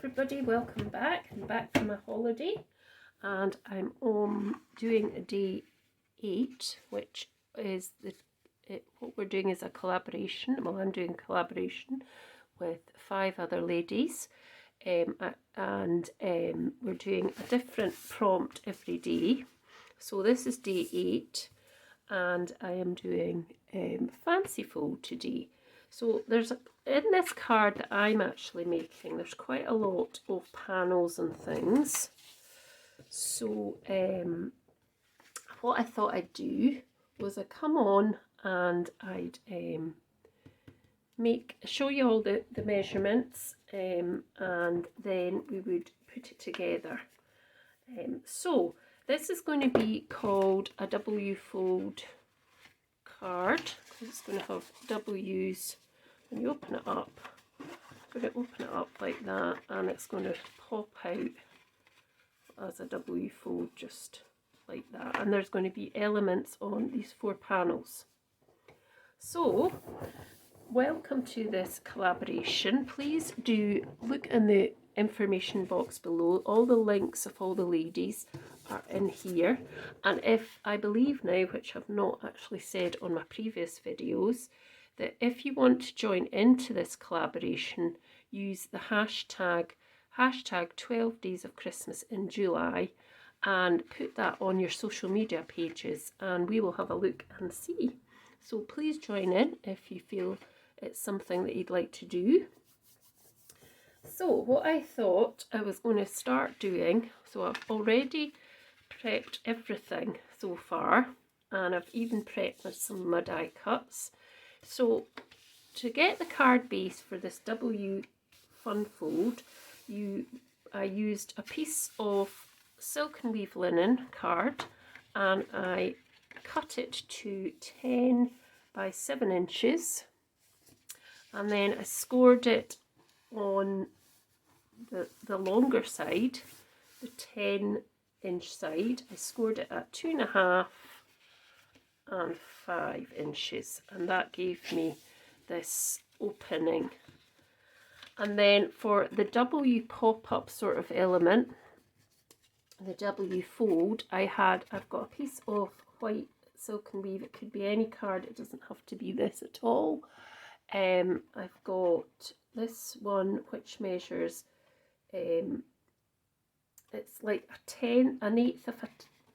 everybody, welcome back. I'm back from a holiday and I'm doing day 8, which is what we're doing is a collaboration. Well, I'm doing a collaboration with 5 other ladies, and we're doing a different prompt every day. So this is day 8 and I am doing fancy fold today. So in this card that I'm actually making, there's quite a lot of panels and things. So what I thought I'd do was I'd come on and I'd show you all the measurements, and then we would put it together. So this is going to be called a W fold card, because it's going to have W's. When you open it up, I'm going to open it up like that, and it's going to pop out as a W fold just like that, and there's going to be elements on these 4 panels. So welcome to this collaboration. Please do look in the information box below. All the links of all the ladies are in here, and if I believe now, which I've not actually said on my previous videos, that if you want to join into this collaboration, use the hashtag 12 days of Christmas in July and put that on your social media pages, and we will have a look and see. So please join in if you feel it's something that you'd like to do. So what I thought I was going to start doing, so I've already prepped everything so far, and I've even prepped with some mud die cuts. So to get the card base for this W fun fold, I used a piece of silk and weave linen card, and I cut it to 10 by 7 inches, and then I scored it on the longer side, the 10-inch side. I scored it at 2.5 and 5 inches, and that gave me this opening. And then for the W pop-up sort of element, the W fold, I've got a piece of white silk and weave. It could be any card, it doesn't have to be this at all. I've got this one which measures, it's like an eighth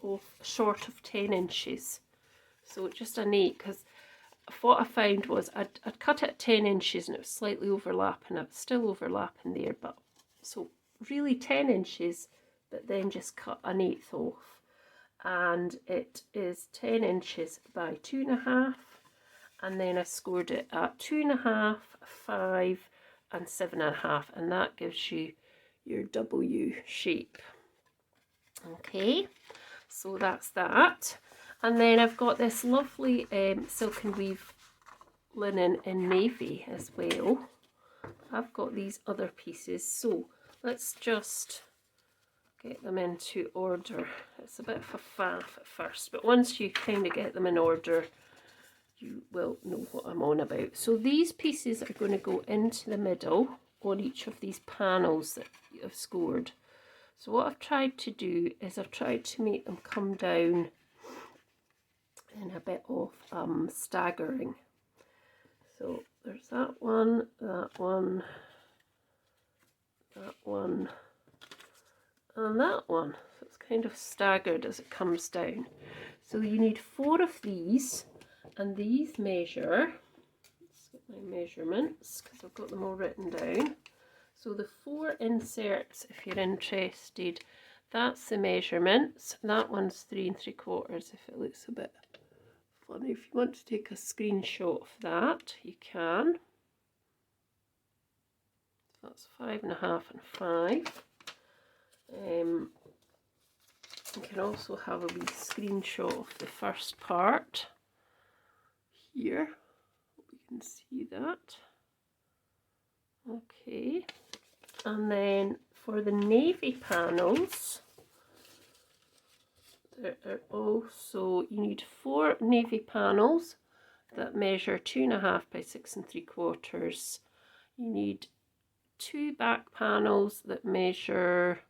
of short of 10 inches. So just an 8, because what I found was I'd cut it at 10 inches and it was slightly overlapping. It was still overlapping there, but so really 10 inches, but then just cut an 1/8 off. And it is 10 inches by 2.5, and then I scored it at 2.5, 5 and 7.5, and that gives you your W shape. Okay, so that's that. And then I've got this lovely silk and weave linen in navy as well. I've got these other pieces, so let's just get them into order. It's a bit of a faff at first, but once you kind of get them in order, you will know what I'm on about. So these pieces are going to go into the middle on each of these panels that you have scored. So what I've tried to do is I've tried to make them come down in a bit of staggering. So there's that one, that one, that one, and that one. So it's kind of staggered as it comes down. So you need 4 of these, and these measure, let's get my measurements because I've got them all written down. So the 4 inserts, if you're interested, that's the measurements. That one's 3 3/4 if it looks a bit funny. If you want to take a screenshot of that, you can. So that's 5.5 and 5. You can also have a wee screenshot of the first part here. Hope you can see that. Okay, and then for the navy panels, there are also, you need 4 navy panels that measure 2.5 by 6 3/4. You need 2 back panels that measure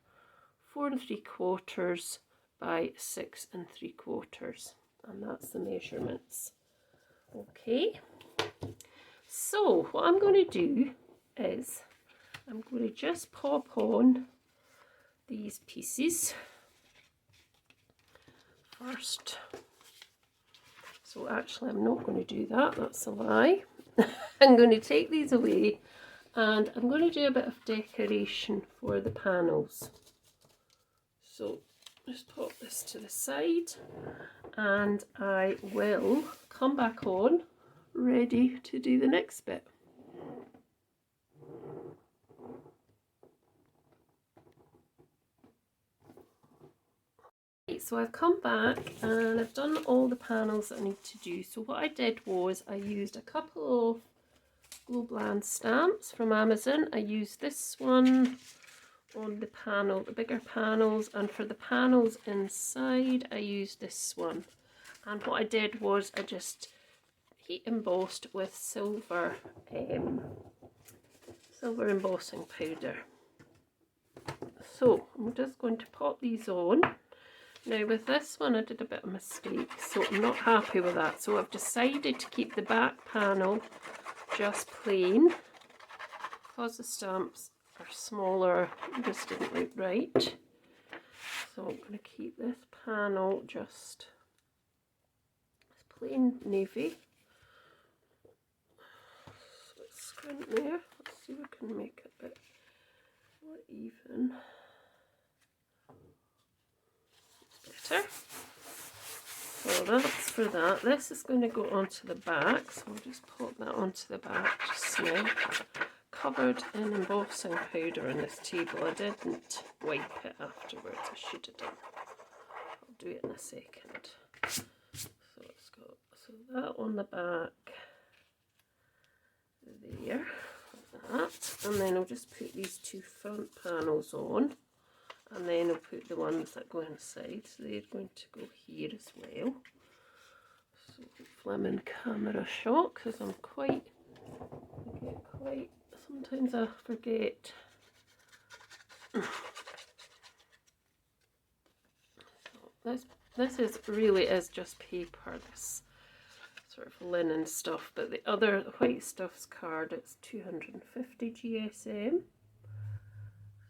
4 3/4 by 6 3/4, and that's the measurements. Okay, so what I'm going to do is I'm going to just pop on these pieces first. So actually I'm not going to do that, that's a lie. I'm going to take these away and I'm going to do a bit of decoration for the panels. So just pop this to the side and I will come back on ready to do the next bit. So I've come back and I've done all the panels that I need to do. So what I did was I used a couple of Glow Bland stamps from Amazon. I used this one on the panel, the bigger panels, and for the panels inside I used this one. And what I did was I just heat embossed with silver embossing powder. So I'm just going to pop these on. Now with this one I did a bit of a mistake, so I'm not happy with that. So I've decided to keep the back panel just plain because the stamps are smaller. This didn't look right. So I'm going to keep this panel just plain navy. So let's squint there. Let's see if we can make it a bit more even. Better. So that's for that. This is going to go onto the back, so I'll just pop that onto the back just now. Covered in embossing powder on this table. I didn't wipe it afterwards, I should have done. I'll do it in a second. So it's got that on the back there, like that, and then I'll just put these 2 front panels on. And then I'll put the ones that go inside, so they're going to go here as well. So hopefully I'm in camera shot because sometimes I forget. So this is just paper, this sort of linen stuff, but the other white stuff's card, it's 250 GSM.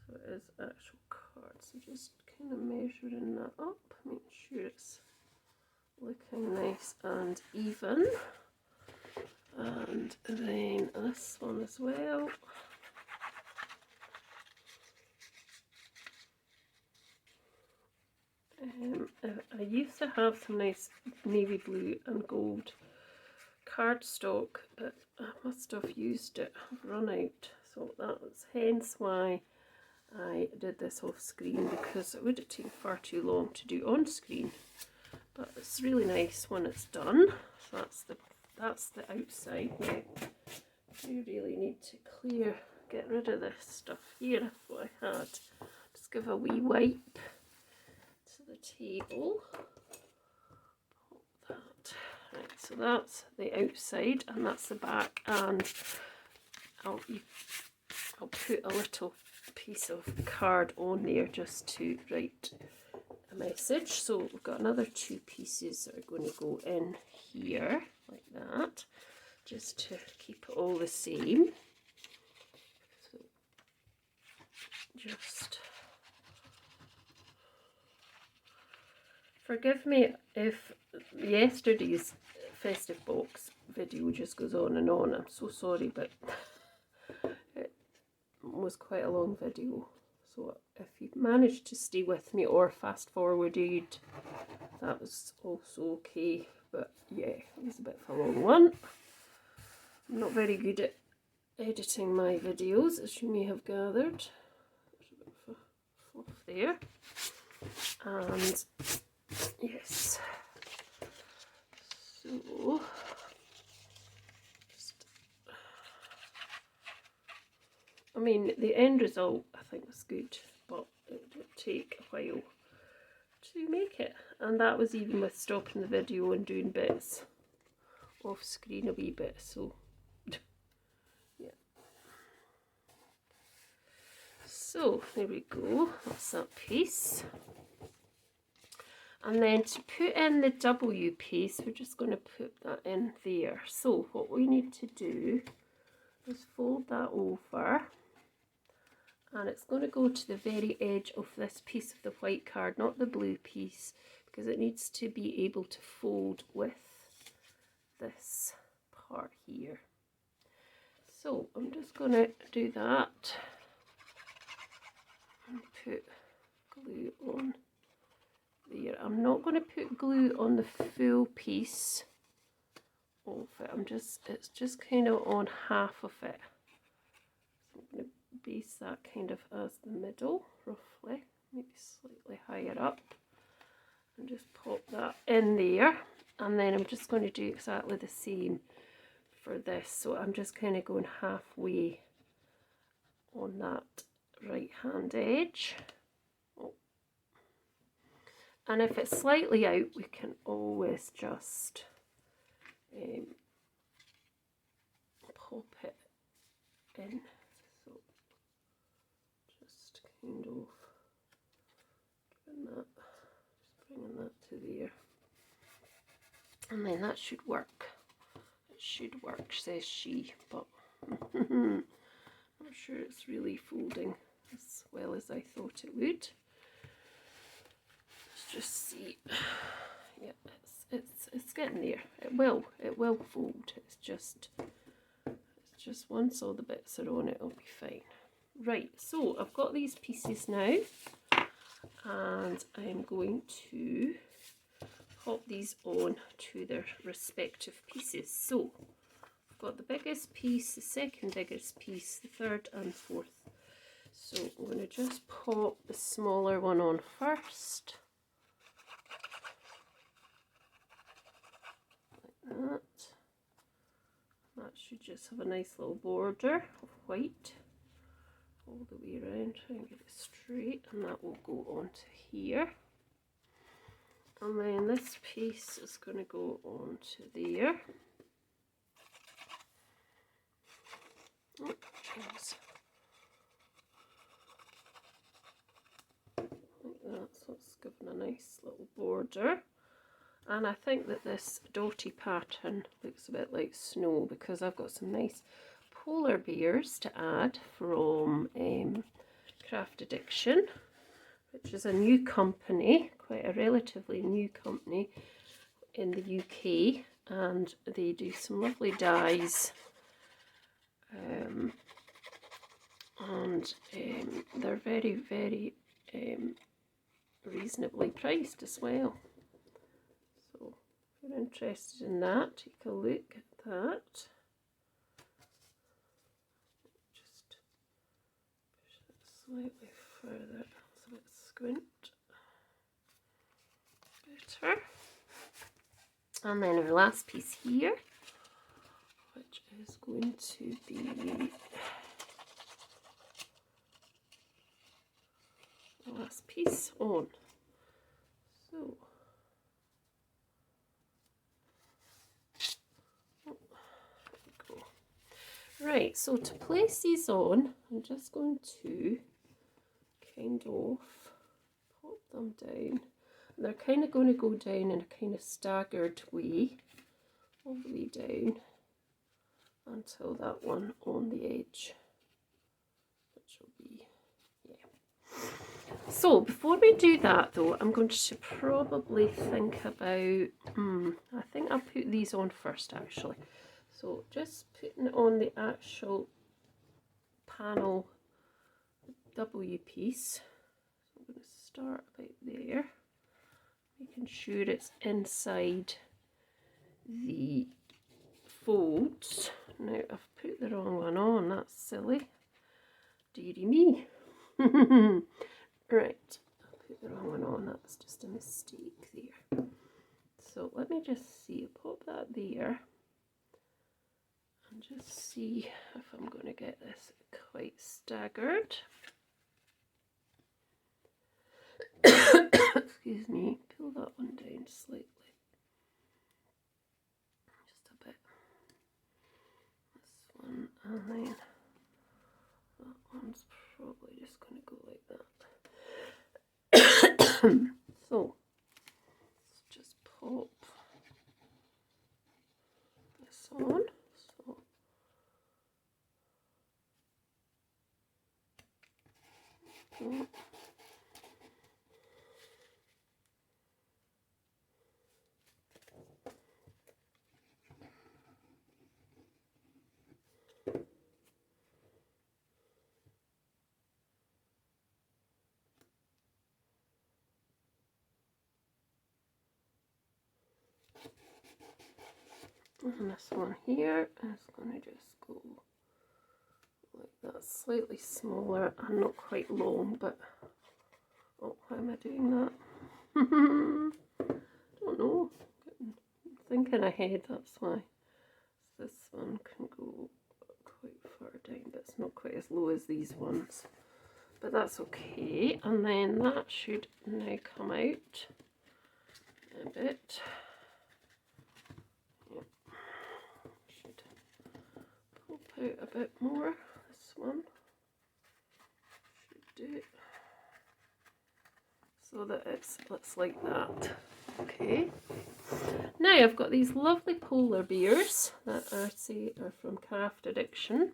So it is actual card, so just kind of measuring that up, make sure it's looking nice and even. And then this one as well. I used to have some nice navy blue and gold cardstock, but I must have used it, I've run out. So that's hence why I did this off screen, because it would have taken far too long to do on screen. But it's really nice when it's done. So that's the outside. Now you really need to get rid of this stuff here. That's what I had. Just give a wee wipe to the table. Pop that. Right, so that's the outside and that's the back, and I'll put a little piece of card on there just to write a message. So we've got another 2 pieces that are going to go in here like that, just to keep it all the same. So just forgive me if yesterday's Festive Box video just goes on and on. I'm so sorry, but it was quite a long video. So if you managed to stay with me or fast forwarded, that was also okay. But yeah, it was a bit of a long one. I'm not very good at editing my videos, as you may have gathered. There's a bit of a fluff there. And yes, so I mean, the end result I think was good, but it did take a while to make it, and that was even with stopping the video and doing bits off screen a wee bit. So yeah, So there we go, that's that piece. And then to put in the W piece, we're just going to put that in there. So what we need to do is fold that over, and it's going to go to the very edge of this piece of the white card, not the blue piece, because it needs to be able to fold with this part here. So I'm just going to do that and put glue on there. I'm not going to put glue on the full piece of it. It's just kind of on half of it. So I'm going to base that kind of as the middle, roughly, maybe slightly higher up, and just pop that in there. And then I'm just going to do exactly the same for this. So I'm just kind of going halfway on that right hand edge. And if it's slightly out, we can always just pop it in. So just kind of giving that, just bringing that to there. And then that should work. It should work, says she, but not sure it's really folding as well as I thought it would. Let's just see. Yeah, it's getting there. It will fold. It's just once all the bits are on, it'll be fine. Right, so I've got these pieces now, and I'm going to pop these on to their respective pieces. So I've got the biggest piece, the second biggest piece, the third and fourth. So I'm going to just pop the smaller one on first. Like that. That should just have a nice little border of white all the way around. Try and get it straight, and that will go onto here. And then this piece is going to go onto there. Oh, geez. Like that, so it's given a nice little border. And I think that this dotty pattern looks a bit like snow, because I've got some nice polar bears to add from Craft Addiction, which is a new company, quite a relatively new company in the UK, and they do some lovely dyes, and they're very, very reasonably priced as well. So if you're interested in that, take a look at that. Just push it slightly further so it's squint better. And then our last piece here, which is going to be the last piece on. So right, so to place these on, I'm just going to kind of pop them down. They're kind of going to go down in a kind of staggered way, all the way down until that one on the edge, which will be, yeah. So before we do that though, I'm going to probably think about, I think I'll put these on first actually. So just putting on the actual panel W piece. So I'm going to start about there, making sure it's inside the folds. Now I've put the wrong one on, that's silly. Dearie me. Right, I put the wrong one on, that's just a mistake there. So let me just see, pop that there. And just see if I'm going to get this quite staggered. Excuse me, pull that one down slightly. Just a bit. This one, and then that one's probably just going to So let's just pop this on. So and this one here is going to just go like that, slightly smaller and not quite long, but oh, why am I doing that? Don't know. I'm thinking ahead, that's why. This one can go quite far down, but it's not quite as low as these ones. But that's okay. And then that should now come out a bit. Yep. Should pop out a bit more. This one should do it. So that it's like that. Okay. Now I've got these lovely polar bears that I say are from Craft Addiction,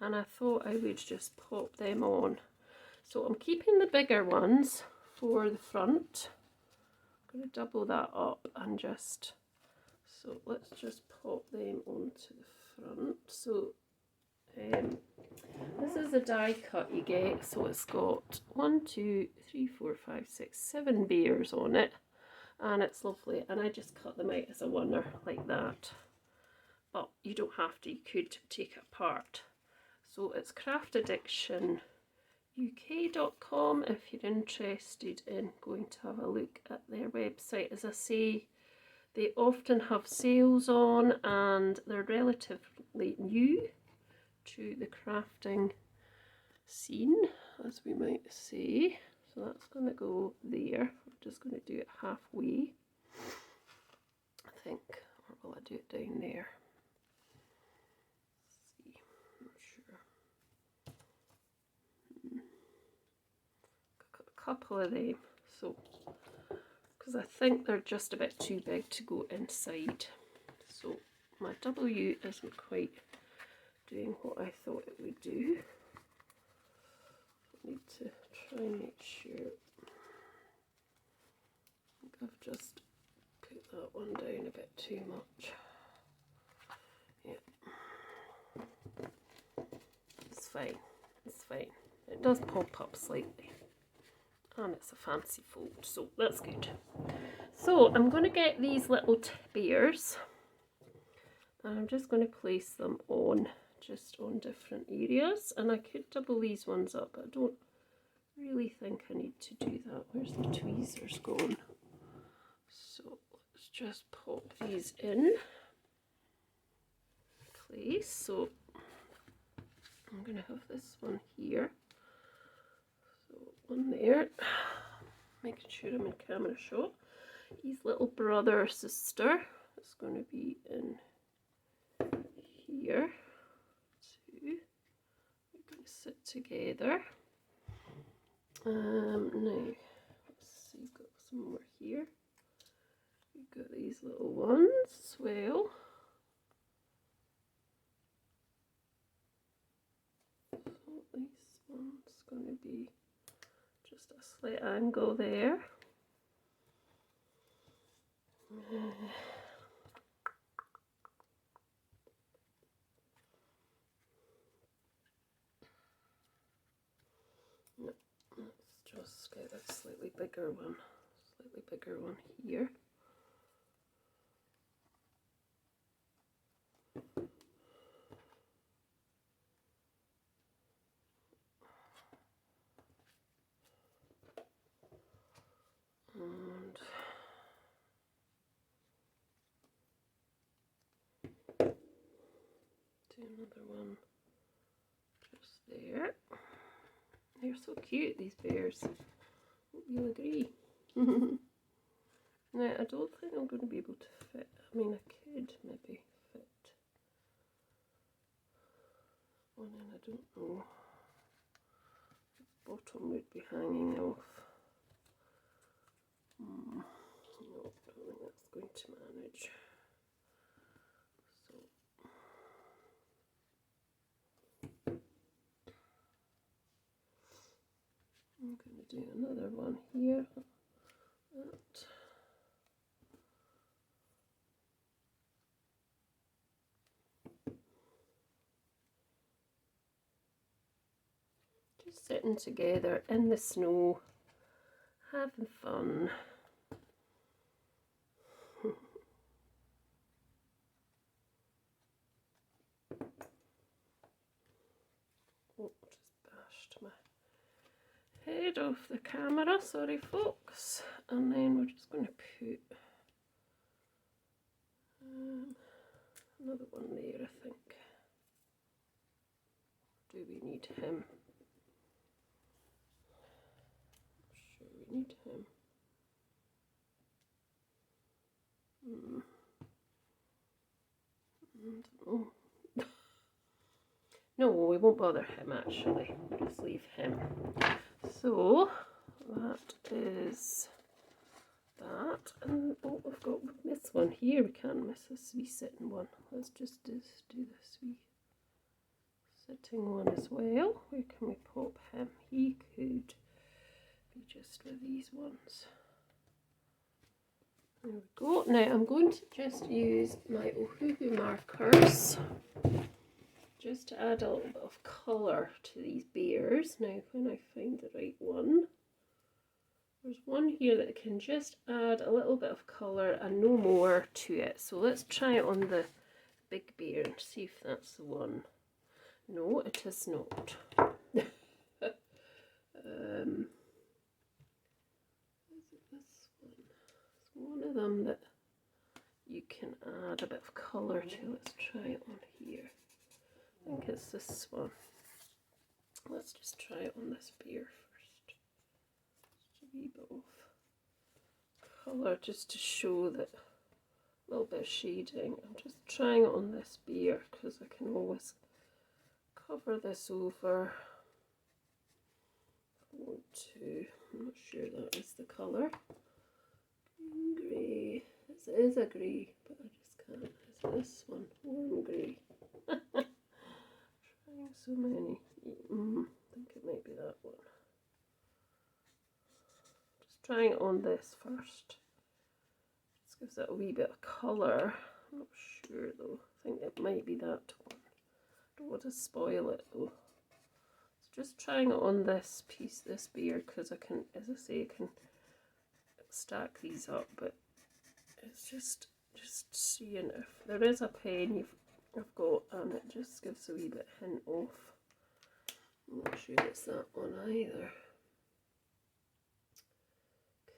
and I thought I would just pop them on. So I'm keeping the bigger ones for the front. I'm going to double that up and just, so let's just pop them onto the front. So this is a die cut you get, so it's got 1, 2, 3, 4, 5, 6, 7 bears on it, and it's lovely. And I just cut them out as a oneer like that, but you don't have to, you could take it apart. So it's craftaddiction.uk.com if you're interested in going to have a look at their website. As I say, they often have sales on, and they're relatively new to the crafting scene, as we might say. So that's going to go there. I'm just going to do it halfway, I think, or will I do it down there? Let's see, I'm not sure. Got a couple of them, so because I think they're just a bit too big to go inside. So my W isn't quite doing what I thought it would do. I need to try and make sure. I think I've just put that one down a bit too much. Yeah. It's fine. It's fine. It does pop up slightly. And it's a fancy fold, so that's good. So I'm going to get these little bears, and I'm just going to place them on, just on different areas. And I could double these ones up, but I don't really think I need to do that. Where's the tweezers gone? So let's just pop these in place. So I'm going to have this one here. So one there. Making sure I'm in camera shot. His little brother or sister is going to be in here. Two. We're going to sit together. Now, let's see, we've got some more here. We've got these little ones as well. So this one's going to be just a slight angle there. No, let's just get a slightly bigger one here. And do another one just there. They're so cute, these bears. Hope you'll agree. Now, I don't think I'm going to be able to fit. I mean, I could maybe fit one in, I don't know. The bottom would be hanging off. No, I don't think that's going to manage. So I'm going to do another one here. Just sitting together in the snow, having fun. Oh, just bashed my head off the camera, sorry folks. And then we're just going to put another one there, I think. Do we need him? I'm sure we need him. I don't know. No, we won't bother him actually. We'll just leave him. So that is that. And oh, we've got this one here. We can't miss this wee sitting one. Let's just do this wee sitting one as well. Where can we pop him? He could be just with these ones. There we go. Now I'm going to just use my Ohuhu markers just to add a little bit of colour to these bears. Now when I find the right one, there's one here that can just add a little bit of colour and no more to it. So let's try it on the big bear and see if that's the one. No, it is not. Is it this one? It's one of them that you can add a bit of colour to. Let's try it on here. I think it's this one. Let's just try it on this bear first. Just a wee bit of colour just to show that a little bit of shading. I'm just trying it on this bear because I can always cover this over. I want to, I'm not sure that is the colour. Grey. This is a grey, but I just can't. Is this one? Warm grey. Trying so many. I think it might be that one. Just trying it on this first. Just gives it a wee bit of colour. I'm not sure though. I think it might be that one. Don't want to spoil it though. So just trying it on this piece, this beard, because I can, as I say, I can stack these up, but it's just seeing if there is a pen I've got, and it just gives a wee bit hint of. I'm not sure it's that one either.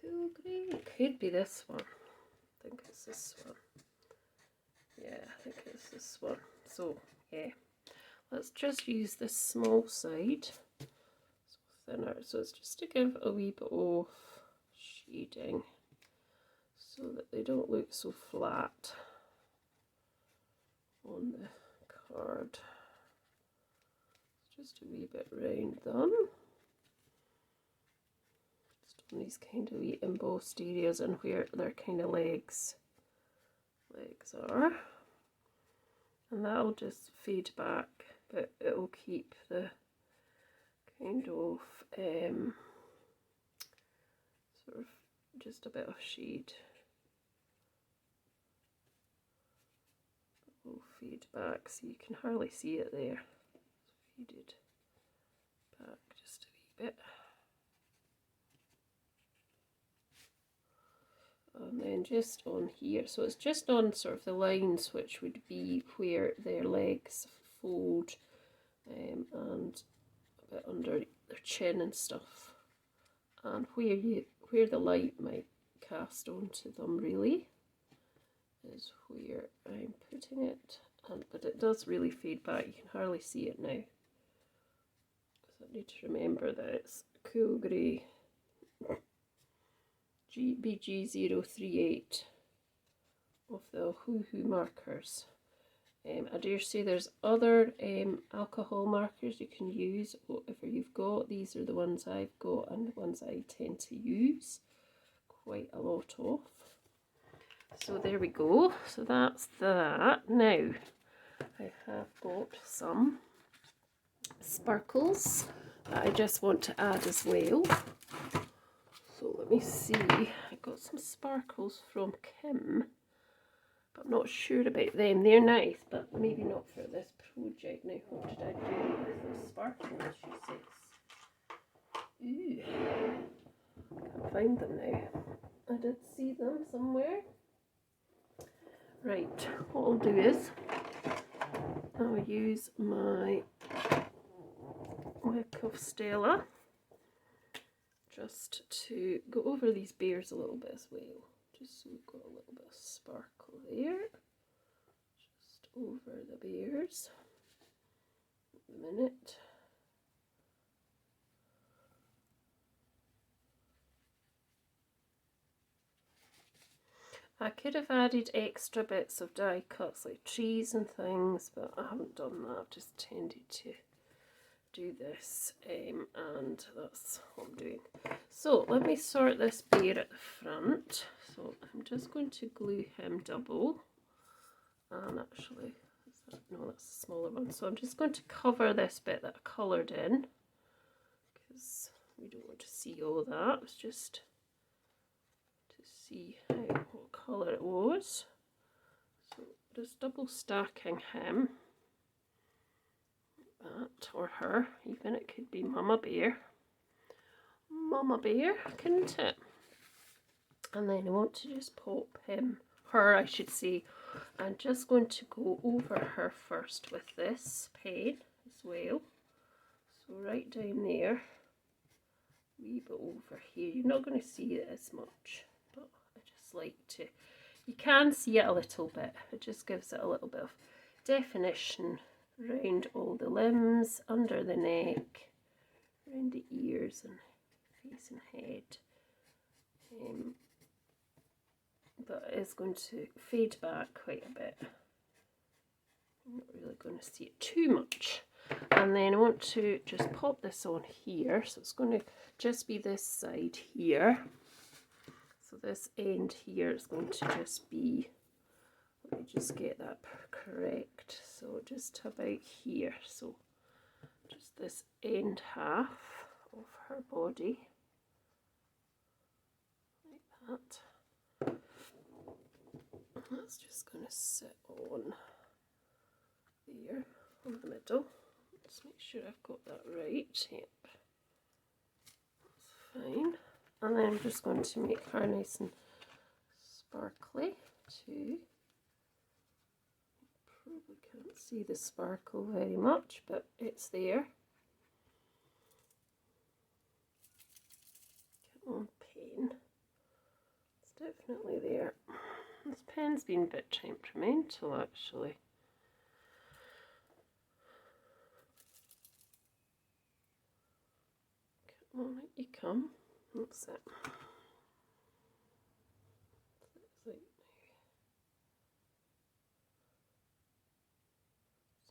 Cool grey. It could be this one. I think it's this one. Yeah, I think it's this one. So yeah, let's just use this small side, so thinner. So it's just to give a wee bit of shading, so that they don't look so flat on the card. Just a wee bit round them. Just on these kind of wee embossed areas and where their kind of legs are. And that'll just fade back, but it'll keep the kind of sort of just a bit of shade. It will fade back so you can hardly see it there. Faded back just a wee bit. And then just on here, so it's just on sort of the lines which would be where their legs fold, and a bit under their chin and stuff, and where the light might cast onto them really is where I'm putting it. But it does really fade back, you can hardly see it now. So I need to remember that it's cool grey. BG038 of the Ohuhu markers. I dare say there's other alcohol markers you can use, whatever you've got. These are the ones I've got and the ones I tend to use quite a lot of. So there we go. So that's that. Now I have got some sparkles that I just want to add as well. So let me see. I got some sparkles from Kim, but I'm not sure about them. They're nice, but maybe not for this project. Now, what did I do with those sparkles, she says? Ooh, can't find them now. I did see them somewhere. Right, what I'll do is I'll use my wick of Stella just to go over these bears a little bit as well. Just so we've got a little bit of sparkle there. Just over the bears. A minute. I could have added extra bits of die cuts like trees and things, but I haven't done that. I've just tended to do this, and that's what I'm doing. So let me sort this bear at the front. So I'm just going to glue him double, and actually, no, that's a smaller one. So I'm just going to cover this bit that I coloured in, because we don't want to see all that. It's just to see what colour it was. So just double stacking him. That, or her, even it could be Mama Bear, couldn't it? And then I want to just pop her I should say. I'm just going to go over her first with this pen as well. So right down there, wee bit over here. You're not going to see it as much, but I just like to, you can see it a little bit. It just gives it a little bit of definition around all the limbs, under the neck, around the ears and face and head. But it is going to fade back quite a bit. I'm not really going to see it too much. And then I want to just pop this on here. So it's going to just be this side here. So this end here is going to just be, let me just get that correct. So just about here. So just this end half of her body, like that. That's just going to sit on there, on the middle. Let's make sure I've got that right. Yep, that's fine. And then I'm just going to make her nice and sparkly too. Probably can't see the sparkle very much, but it's there. Come on, pen. It's definitely there. This pen's been a bit temperamental actually. Come on, out you come. That's it. It's like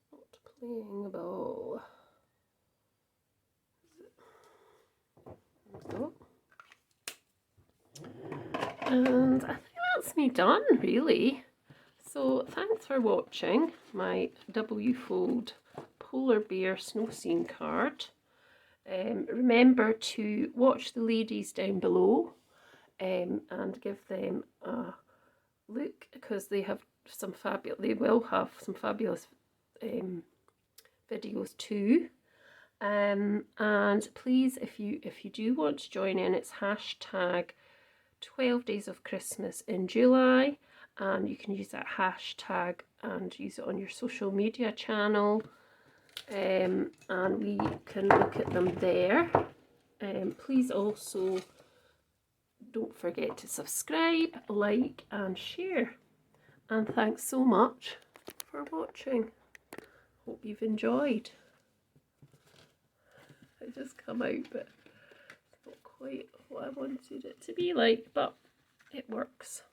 it's not playing a ball. So, and I think that's me done really. So thanks for watching my W-fold polar bear snow scene card. Remember to watch the ladies down below and give them a look, because they have some fabulous, they will have some fabulous videos too. And please, if you do want to join in, it's hashtag 12 days of Christmas in July, and you can use that hashtag and use it on your social media channel, and we can look at them there. Please also don't forget to subscribe, like and share, and thanks so much for watching. Hope you've enjoyed. It just come out, but it's not quite what I wanted it to be like, but it works.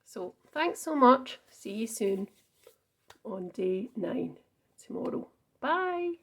So thanks so much. See you soon on day 9 tomorrow. Bye.